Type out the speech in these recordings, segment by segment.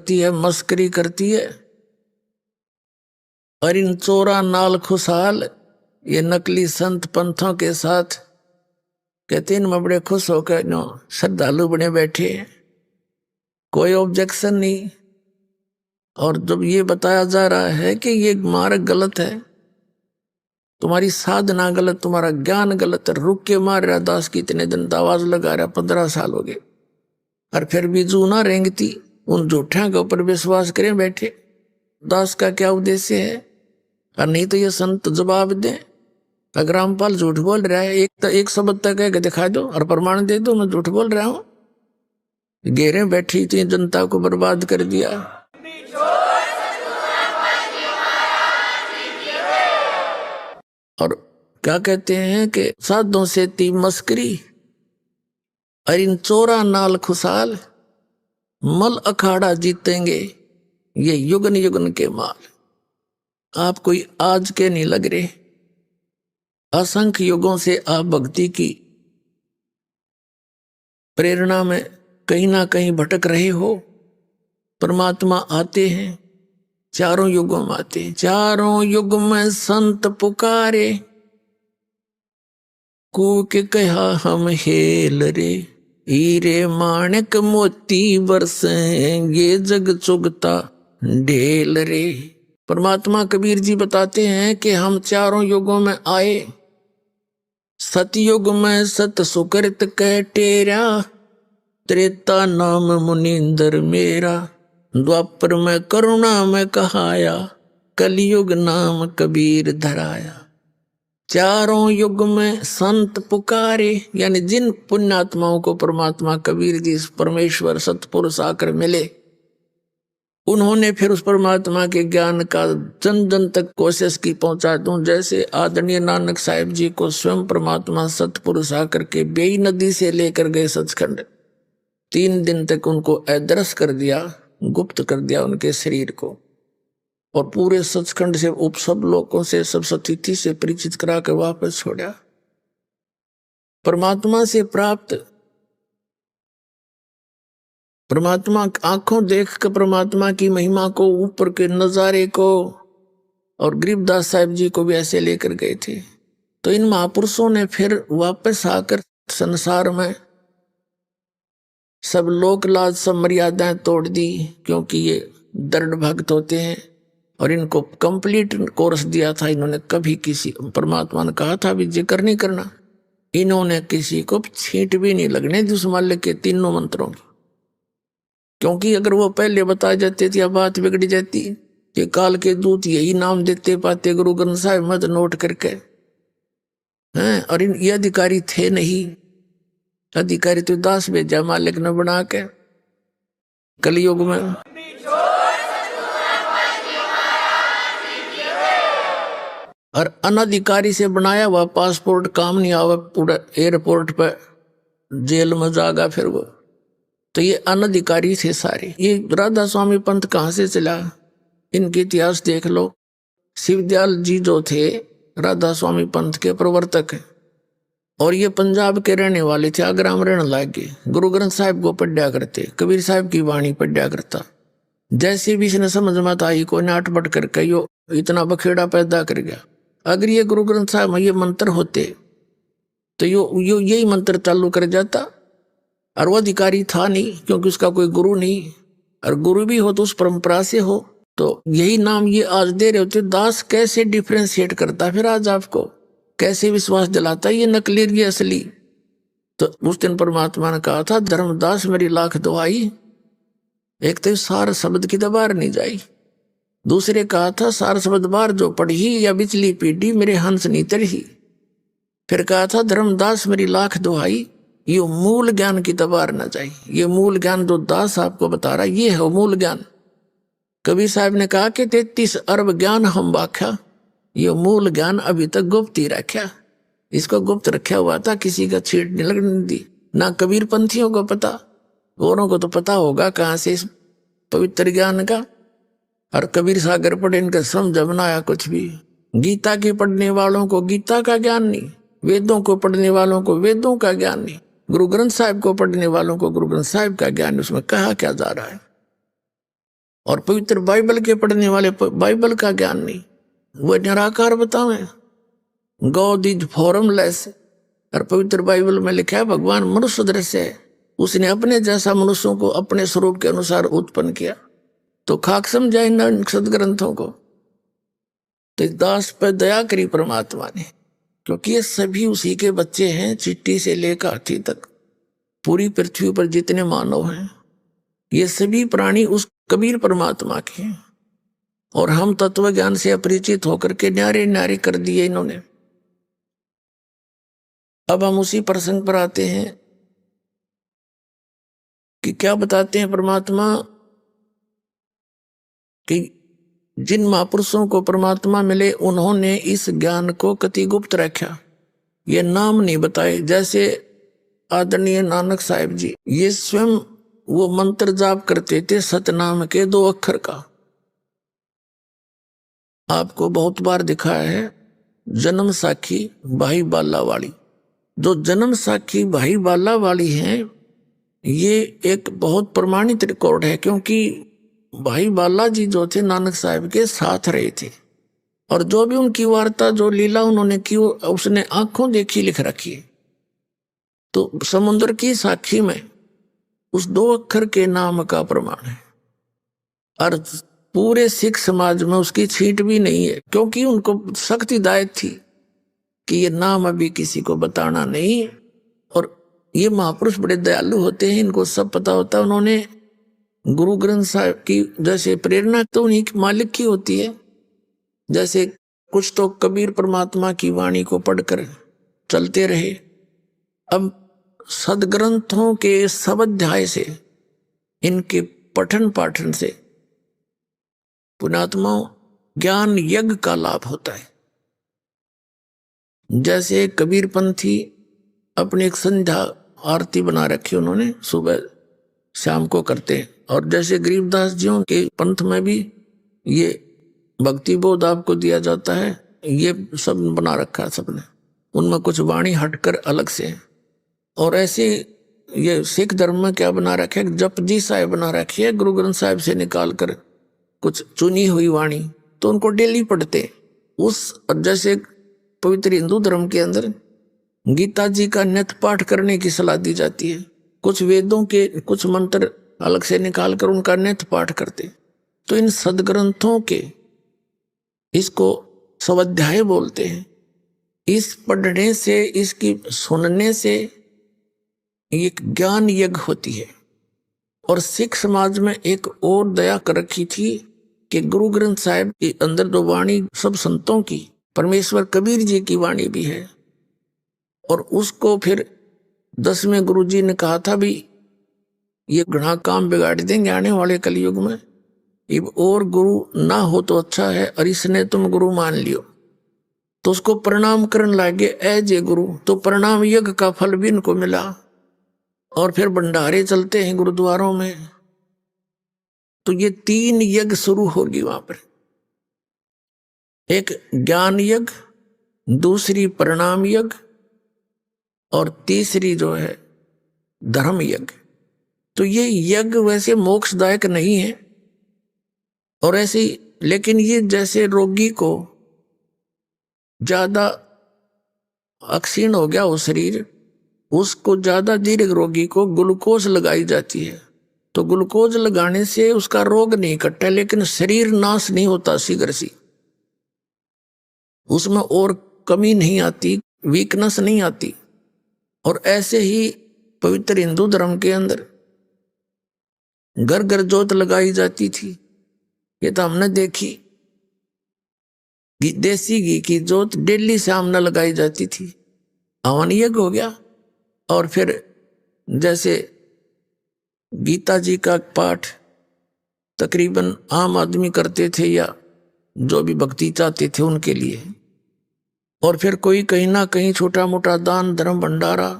करती है, मस्करी करती है। और इन चोरा नाल खुशहाल ये नकली संत पंथों के साथ कहते हैं, बड़े खुश होकर नो श्रद्धालु बने बैठे, कोई ऑब्जेक्शन नहीं। और जब ये बताया जा रहा है कि ये मार्ग गलत है, तुम्हारी साधना गलत, तुम्हारा ज्ञान गलत है, रुक के मार रहा दास की इतने दिन आवाज लगा रहा, 15 साल हो गए, और फिर भी जू ना रेंगती, उन झूठा के ऊपर विश्वास करें बैठे। दास का क्या उद्देश्य है? और नहीं तो ये संत जवाब दें। अगर रामपाल झूठ बोल रहा है, एक शब्द तक है कि दिखा दो और प्रमाण दे दो मैं झूठ बोल रहा हूं। घेरे बैठी थी, जनता को बर्बाद कर दिया। और क्या कहते हैं कि साधों से ती मस्करी, और इन चोरा नाल खुशहाल, मल अखाड़ा जीतेंगे ये युगन युगन के माल। आप कोई आज के नहीं लग रहे, असंख्य युगों से आप भक्ति की प्रेरणा में कहीं ना कहीं भटक रहे हो। परमात्मा आते हैं, चारों युगों में आते हैं। चारों युग में संत पुकारे, कूक कहा हम हेल रे, हीरे माणिक मोती बरसेंगे जग चुगता ढेल रे। परमात्मा कबीर जी बताते हैं कि हम चारों युगों में आए। सतयुग में सत सुकृत कह टेरा, त्रेता नाम मुनिंदर मेरा, द्वापर में करुणा में कहाया, कलयुग नाम कबीर धराया। चारों युग में संत पुकारे, यानी जिन पुण्यात्माओं को परमात्मा कबीर जी परमेश्वर सतपुरुष आकर मिले, उन्होंने फिर उस परमात्मा के ज्ञान का जन जन तक कोशिश की पहुंचा दूं। जैसे आदरणीय नानक साहिब जी को स्वयं परमात्मा सतपुरुष आकर के बेई नदी से लेकर गए सचखंड, 3 दिन तक उनको अदृश्य कर दिया, गुप्त कर दिया उनके शरीर को, और पूरे सचखंड से उप सब लोगों से सब सतिथि से परिचित करा कर वापस छोड़ा। परमात्मा से प्राप्त, परमात्मा आंखों देख कर परमात्मा की महिमा को, ऊपर के नजारे को, और गरीबदास साहिब जी को भी ऐसे लेकर गए थे। तो इन महापुरुषों ने फिर वापस आकर संसार में सब लोक लाज सब मर्यादाएं तोड़ दी, क्योंकि ये दृढ़ भक्त होते हैं। और इनको कंप्लीट कोर्स दिया था इन्होंने। कभी किसी, परमात्मा ने कहा था भी जिक्र नहीं करना, इन्होंने किसी को छींट भी नहीं लगने दी उस माल्य के तीनों मंत्रों की। क्योंकि अगर वो पहले बता जाते थे, बात बिगड़ जाती कि काल के दूत यही नाम देते पाते गुरु ग्रंथ साहिब मत नोट करके हैं। और ये अधिकारी थे नहीं, अधिकारी तो दास भेजा मालिक ने बना के कलयुग में। और अनधिकारी से बनाया हुआ पासपोर्ट काम नहीं आवा, पूरा एयरपोर्ट पर जेल में जागा फिर वो। तो ये अनधिकारी थे सारे। ये राधा स्वामी पंथ कहाँ से चला, इनके इतिहास देख लो। शिवदयाल जी जो थे राधा स्वामी पंथ के प्रवर्तक, और ये पंजाब के रहने वाले थे, आगरा में रहने लग गए। गुरु ग्रंथ साहिब को पढ़ा करते, कबीर साहिब की वाणी पढ़ा करता। जैसे भी इसने समझ मत आई, कोई नाट बट करके यो इतना बखेड़ा पैदा कर गया। अगर ये गुरु ग्रंथ साहिब में ये मंत्र होते तो यो यही मंत्र चालू कर जाता। और वो अधिकारी था नहीं, क्योंकि उसका कोई गुरु नहीं, और गुरु भी हो तो उस परंपरा से हो। तो यही नाम ये आज दे रहे होते। दास कैसे डिफ्रेंशिएट करता फिर आज आपको, कैसे विश्वास दिलाता ये नकली ये असली। तो उस दिन परमात्मा ने कहा था, धर्मदास मेरी लाख दुआई, एक तो सार शब्द की दबार नहीं जाई। दूसरे कहा था, सार शब्द बार जो पढ़ी या बिचली पीढ़ी मेरे हंस नहीं तरही। फिर कहा था, धर्मदास मेरी लाख दुआई, ये मूल ज्ञान की दबार न जाए। ये मूल ज्ञान जो दास आपको बता रहा, ये है मूल ज्ञान। कबीर साहब ने कहा कि 33 अरब ज्ञान हम बाख्या, ये मूल ज्ञान अभी तक गुप्त ही रखा। इसको गुप्त रखा हुआ था, किसी का छींट नहीं लगने दी। ना कबीर पंथियों को पता, गोरों को तो पता होगा कहाँ से इस पवित्र ज्ञान का। और कबीर सागर पढ़े, इनका समझ बनाया कुछ भी। गीता के पढ़ने वालों को गीता का ज्ञान नहीं, वेदों को पढ़ने वालों को वेदों का ज्ञान नहीं, गुरु ग्रंथ साहिब को पढ़ने वालों को गुरु ग्रंथ साहिब का ज्ञान। उसमें कहा क्या जा रहा है। और पवित्र बाइबल के पढ़ने वाले बाइबल का ज्ञान नहीं, वह निराकार बतावे, गॉड इज फॉर्मलेस। और पवित्र बाइबल में लिखा है भगवान मनुष्य दृश्य है, उसने अपने जैसा मनुष्यों को अपने स्वरूप के अनुसार उत्पन्न किया। तो खाक समझा इन सदग्रंथों को। तो दास पर दया करी परमात्मा ने, क्योंकि ये सभी उसी के बच्चे हैं, चिट्टी से लेकर हाथी तक। पूरी पृथ्वी पर जितने मानव हैं ये सभी प्राणी उस कबीर परमात्मा के हैं, और हम तत्व ज्ञान से अपरिचित होकर के न्यारे न्यारे कर दिए इन्होंने। अब हम उसी प्रसंग पर आते हैं कि क्या बताते हैं परमात्मा कि जिन महापुरुषों को परमात्मा मिले उन्होंने इस ज्ञान को कति गुप्त रखा, ये नाम नहीं बताए। जैसे आदरणीय नानक साहिब जी, ये स्वयं वो मंत्र जाप करते थे सतनाम के 2 अक्षर का। आपको बहुत बार दिखाया है जन्म साखी भाई बाला वाली। जो जन्म साखी भाई बाला वाली हैं ये एक बहुत प्रमाणित रिकॉर्ड है, क्योंकि भाई बाला जी जो थे नानक साहिब के साथ रहे थे, और जो भी उनकी वार्ता जो लीला उन्होंने की उसने आंखों देखी लिख रखी है। तो समुद्र की साखी में उस 2 अक्षर के नाम का प्रमाण है, और पूरे सिख समाज में उसकी छींट भी नहीं है, क्योंकि उनको सख्त हिदायत थी कि ये नाम अभी किसी को बताना नहीं। और ये महापुरुष बड़े दयालु होते हैं, इनको सब पता होता है। उन्होंने गुरु ग्रंथ साहिब की जैसे प्रेरणा तो उन्हीं मालिक की होती है, जैसे कुछ तो कबीर परमात्मा की वाणी को पढ़कर चलते रहे। अब सदग्रंथों के सब अध्याय से, इनके पठन पाठन से पुण्यात्माओं ज्ञान यज्ञ का लाभ होता है। जैसे कबीर पंथी अपनी एक संध्या आरती बना रखी उन्होंने, सुबह शाम को करते हैं। और जैसे गरीबदास जियों के पंथ में भी ये भक्ति बोध आपको दिया जाता है, ये सब बना रखा है सबने, उनमें कुछ वाणी हटकर अलग से है। और ऐसे ये सिख धर्म में क्या बना रखे है, जपजी साहिब बना रखी है, गुरु ग्रंथ साहिब से निकाल कर कुछ चुनी हुई वाणी, तो उनको डेली पढ़ते। उस जैसे पवित्र हिंदू धर्म के अंदर गीता जी का नित्य पाठ करने की सलाह दी जाती है, कुछ वेदों के कुछ मंत्र अलग से निकाल कर उनका नित्य पाठ करते। तो इन सदग्रंथों के इसको स्वाध्याय बोलते हैं। इस पढ़ने से, इसकी सुनने से एक ज्ञान यज्ञ होती है। और सिख समाज में एक और दया कर रखी थी कि गुरु ग्रंथ साहिब के अंदर जो वाणी सब संतों की, परमेश्वर कबीर जी की वाणी भी है, और उसको फिर 10वें गुरु जी ने कहा था भी ये घना काम बिगाड़ देंगे आने वाले कलयुग में, अब और गुरु ना हो तो अच्छा है, और इसने तुम गुरु मान लियो। तो उसको प्रणाम करने लगे जे गुरु। तो प्रणाम यज्ञ का फल भी इनको मिला। और फिर भंडारे चलते हैं गुरुद्वारों में, तो ये 3 यज्ञ शुरू होगी वहां पर। एक ज्ञान यज्ञ, दूसरी प्रणाम यज्ञ, और तीसरी जो है धर्म यज्ञ। तो ये यज्ञ वैसे मोक्षदायक नहीं है, और ऐसे लेकिन ये जैसे रोगी को ज्यादा अक्षीण हो गया हो शरीर, उसको ज्यादा दीर्घ रोगी को ग्लूकोज लगाई जाती है। तो ग्लूकोज लगाने से उसका रोग नहीं कटता, लेकिन शरीर नाश नहीं होता शीघ्र सी, उसमें और कमी नहीं आती, वीकनेस नहीं आती। और ऐसे ही पवित्र हिंदू धर्म के अंदर घर घर जोत लगाई जाती थी, ये तो हमने देखी। देसी घी की जोत डेली शाम न लगाई जाती थी, हवन यज्ञ हो गया। और फिर जैसे गीता जी का पाठ तकरीबन आम आदमी करते थे, या जो भी भक्ति चाहते थे उनके लिए। और फिर कोई कहीं ना कहीं छोटा मोटा दान धर्म भंडारा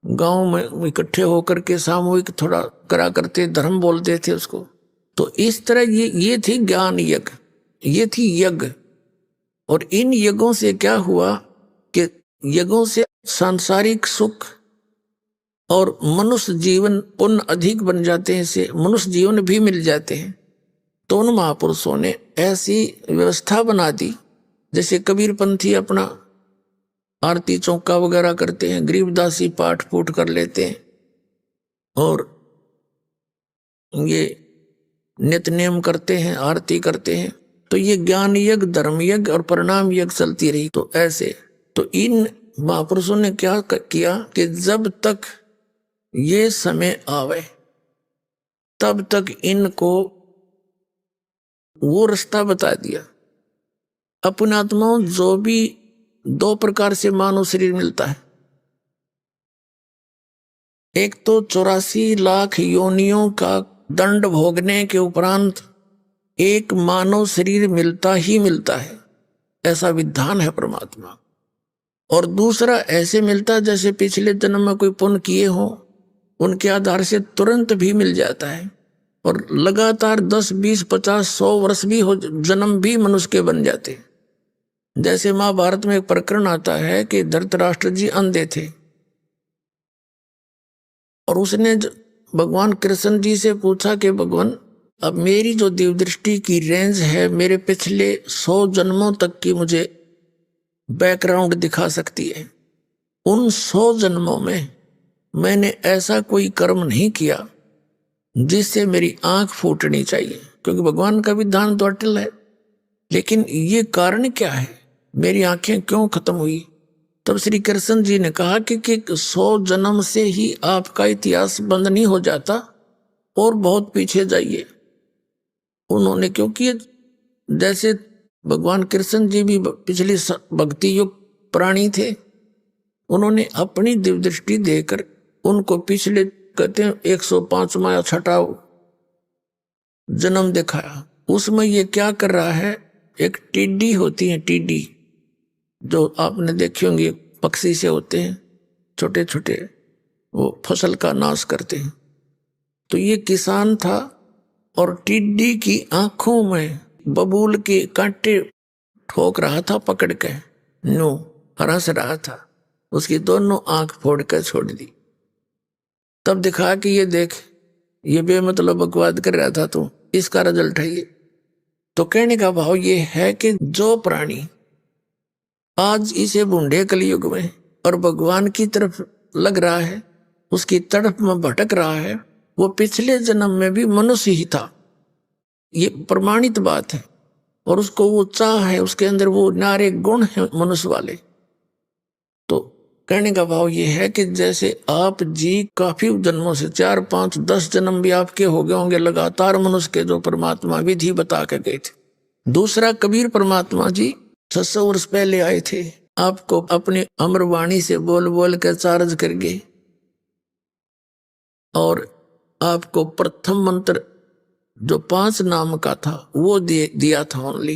गांव में इकट्ठे होकर के सामूहिक थोड़ा करा करते, धर्म बोलते थे उसको। तो इस तरह ये थी ज्ञान यज्ञ, ये थी यज्ञ। और इन यज्ञों से क्या हुआ कि यज्ञों से सांसारिक सुख और मनुष्य जीवन पुण्य अधिक बन जाते हैं, से मनुष्य जीवन भी मिल जाते हैं। तो उन महापुरुषों ने ऐसी व्यवस्था बना दी, जैसे कबीर पंथी अपना आरती चौका वगैरह करते हैं, गरीबदासी पाठ पूठ कर लेते हैं, और ये नित्य नेम करते हैं, आरती करते हैं। तो ये ज्ञान यज्ञ, धर्म यज्ञ और परिणाम यज्ञ चलती रही। तो ऐसे तो इन महापुरुषों ने क्या किया कि जब तक ये समय आवे तब तक इनको वो रास्ता बता दिया। अपने आत्माओं, जो भी दो प्रकार से मानव शरीर मिलता है, एक तो 84 लाख योनियों का दंड भोगने के उपरांत एक मानव शरीर मिलता ही मिलता है, ऐसा विधान है परमात्मा। और दूसरा ऐसे मिलता जैसे पिछले जन्म में कोई पुण्य किए हो, उनके आधार से तुरंत भी मिल जाता है, और लगातार 10, 20, 50, 100 वर्ष भी हो, जन्म भी मनुष्य के बन जाते हैं। जैसे महाभारत में एक प्रकरण आता है कि धृतराष्ट्र जी अंधे थे, और उसने भगवान कृष्ण जी से पूछा कि भगवान, अब मेरी जो दिव्य दृष्टि की रेंज है, मेरे पिछले 100 जन्मों तक की मुझे बैकग्राउंड दिखा सकती है। उन 100 जन्मों में मैंने ऐसा कोई कर्म नहीं किया जिससे मेरी आंख फूटनी चाहिए, क्योंकि भगवान का विधान तो अटल है। लेकिन ये कारण क्या है, मेरी आंखें क्यों खत्म हुई? तब श्री कृष्ण जी ने कहा कि 100 जन्म से ही आपका इतिहास बंद नहीं हो जाता, और बहुत पीछे जाइए। उन्होंने, क्योंकि जैसे भगवान कृष्ण जी भी पिछली भक्ति युग प्राणी थे, उन्होंने अपनी दिव्य दृष्टि देकर उनको पिछले, कहते हैं 105वां या 6वां जन्म दिखाया। उसमें ये क्या कर रहा है, एक टिड्डी होती है, टिड्डी जो आपने देखी होंगी, पक्षी से होते हैं छोटे छोटे, वो फसल का नाश करते हैं। तो ये किसान था, और टिड्डी की आंखों में बबूल के कांटे ठोक रहा था, पकड़ के नो हंस रहा था, उसकी दोनों आंख फोड़ कर छोड़ दी। तब दिखा कि ये देख, ये बेमतलब बकवाद कर रहा था, तो इसका रिजल्ट है ये। तो कहने का भाव ये है कि जो प्राणी आज इसे बूढ़े कलयुग में और भगवान की तरफ लग रहा है, उसकी तरफ में भटक रहा है, वो पिछले जन्म में भी मनुष्य ही था। ये प्रमाणित बात है, और उसको वो चाह है, उसके अंदर वो नारे गुण है मनुष्य वाले। तो कहने का भाव ये है कि जैसे आप जी काफी जन्मों से 4, 5, 10 जन्म भी आपके हो गए होंगे लगातार मनुष्य के, जो परमात्मा विधि बता के गए थे। दूसरा, कबीर परमात्मा जी 600 वर्ष पहले आए थे, आपको अपनी अमरवाणी से बोल बोल कर चार्ज कर गए, और आपको प्रथम मंत्र जो 5 नाम का था वो दिया था ओनली।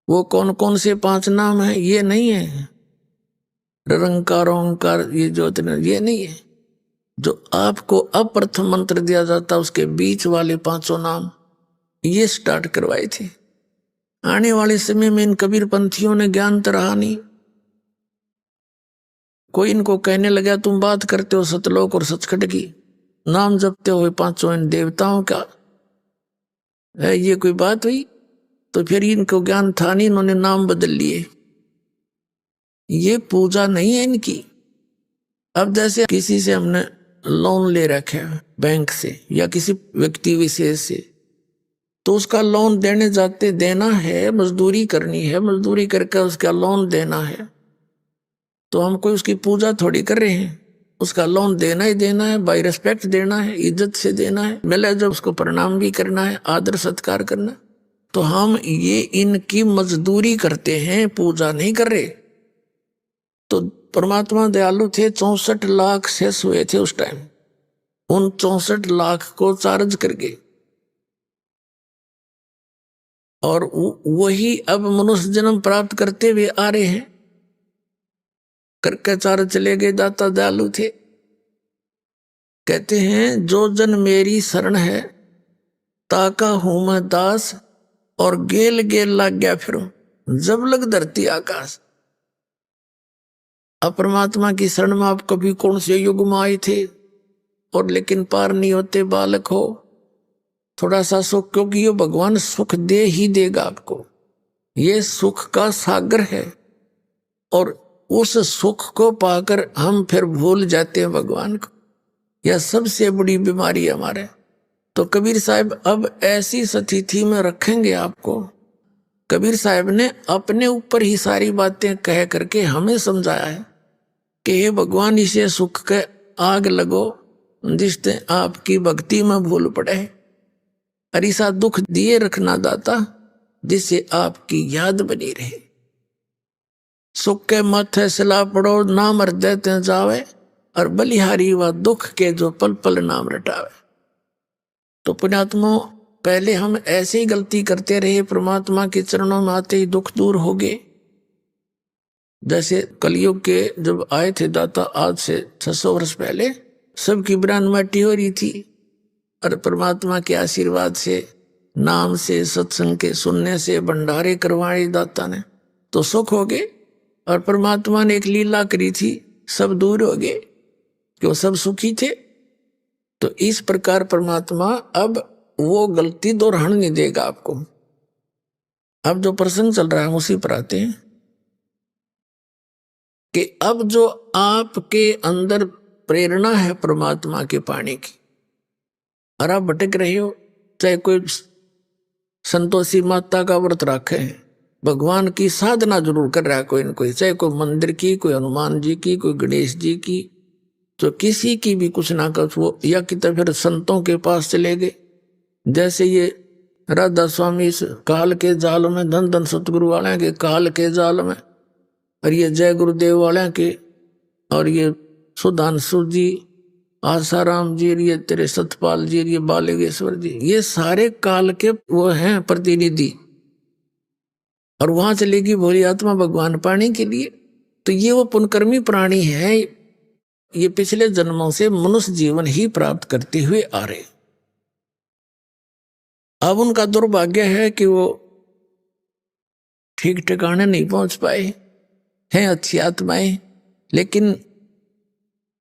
वो कौन कौन से 5 नाम है ये नहीं है, निरंकार ओंकार ये ज्योतिर्मय ये नहीं है। जो आपको अप्रथम मंत्र दिया जाता उसके बीच वाले 5 नाम ये स्टार्ट करवाए थे। आने वाले समय में इन कबीर पंथियों ने ज्ञान तो रहा नहीं। कोई इनको कहने लगा तुम बात करते हो सतलोक और सचखंड की, नाम जपते हो 5 इन देवताओं का, है ये कोई बात हुई? तो फिर इनको ज्ञान था नहीं, इन्होंने नाम बदल लिए। ये पूजा नहीं है इनकी। अब जैसे किसी से हमने लोन ले रखा है बैंक से या किसी व्यक्ति विशेष से, तो उसका लोन देने जाते देना है, मजदूरी करनी है, मजदूरी करके उसका लोन देना है, तो हम कोई उसकी पूजा थोड़ी कर रहे हैं। उसका लोन देना ही देना है, बाय रिस्पेक्ट देना है, इज्जत से देना है, मिले जब उसको प्रणाम भी करना है, आदर सत्कार करना। तो हम ये इनकी मजदूरी करते हैं, पूजा नहीं कर रहे। तो परमात्मा दयालु थे, 64 लाख शेष हुए थे उस टाइम, उन 64 लाख को चार्ज करके, और वही अब मनुष्य जन्म प्राप्त करते हुए आ रहे हैं। करके चार चले गए, दाता दयालु थे। कहते हैं जो जन मेरी शरण है ताका हूं मैं दास, और गेल गेल लग गया फिरूं जब लग धरती आकाश। अब परमात्मा की शरण में आप कभी कौन से युग में आए थे, और लेकिन पार नहीं होते बालक हो, थोड़ा सा सुख, क्योंकि ये भगवान सुख दे ही देगा आपको। ये सुख का सागर है, और उस सुख को पाकर हम फिर भूल जाते हैं भगवान को। यह सबसे बड़ी बीमारी है हमारे। तो कबीर साहब अब ऐसी स्थिति में रखेंगे आपको। कबीर साहब ने अपने ऊपर ही सारी बातें कह करके हमें समझाया है कि हे भगवान, इसे सुख के आग लगो जिससे आपकी भक्ति में भूल पड़े, और ऐसा दुख दिए रखना दाता जिससे आपकी याद बनी रहे। सुख के माथे सिला पड़ो नाम हृदय ते जावे, और बलिहारी व दुख के जो पल पल नाम रटावे। तो पुण्यात्मा, पहले हम ऐसे ही गलती करते रहे, परमात्मा के चरणों में आते ही दुख दूर हो गए। जैसे कलयुग के जब आए थे दाता, आज से 600 वर्ष पहले सबकी ब्रान माटी हो रही थी, और परमात्मा के आशीर्वाद से, नाम से, सत्संग के सुनने से, भंडारे करवाए दाता ने, तो सुख हो गए। और परमात्मा ने एक लीला करी थी, सब दूर हो गए, क्यों सब सुखी थे। तो इस प्रकार परमात्मा अब वो गलती दोहराने नहीं देगा आपको। अब जो प्रसंग चल रहा है उसी पर आते हैं कि अब जो आपके अंदर प्रेरणा है परमात्मा के पाने की, और आप भटक रहे हो, चाहे कोई संतोषी माता का व्रत रखे हैं, भगवान की साधना जरूर कर रहा है कोई न कोई, चाहे कोई मंदिर की, कोई हनुमान जी की, कोई गणेश जी की, तो किसी की भी कुछ ना कुछ वो, या कि तो फिर संतों के पास चले गए। जैसे ये राधा स्वामी इस काल के जाल में, धन धन सतगुरु वाले के काल के जाल में, और ये जय गुरुदेव वाले के, और ये सुधांशु जी, आसाराम जी, ये तेरे सतपाल जी, ये बालेश्वर जी, ये सारे काल के वो हैं प्रतिनिधि, और वहां चलेगी भोली आत्मा भगवान पाने के लिए। तो ये वो पुनकर्मी प्राणी है, ये पिछले जन्मों से मनुष्य जीवन ही प्राप्त करते हुए आ रहे। अब उनका दुर्भाग्य है कि वो ठीक ठिकाने नहीं पहुंच पाए हैं, अच्छी आत्माएं, लेकिन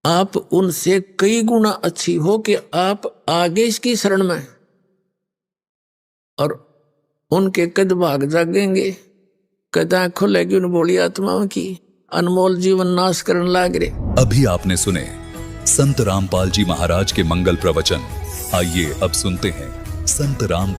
आप उनसे कई गुना अच्छी हो कि आप आगे इसकी शरण में, और उनके कद भाग जागेंगे, कदा खुलेगी उन भोली आत्माओं की, अनमोल जीवन नाश करने लाग रहे। अभी आपने सुने संत रामपाल जी महाराज के मंगल प्रवचन। आइए अब सुनते हैं संत राम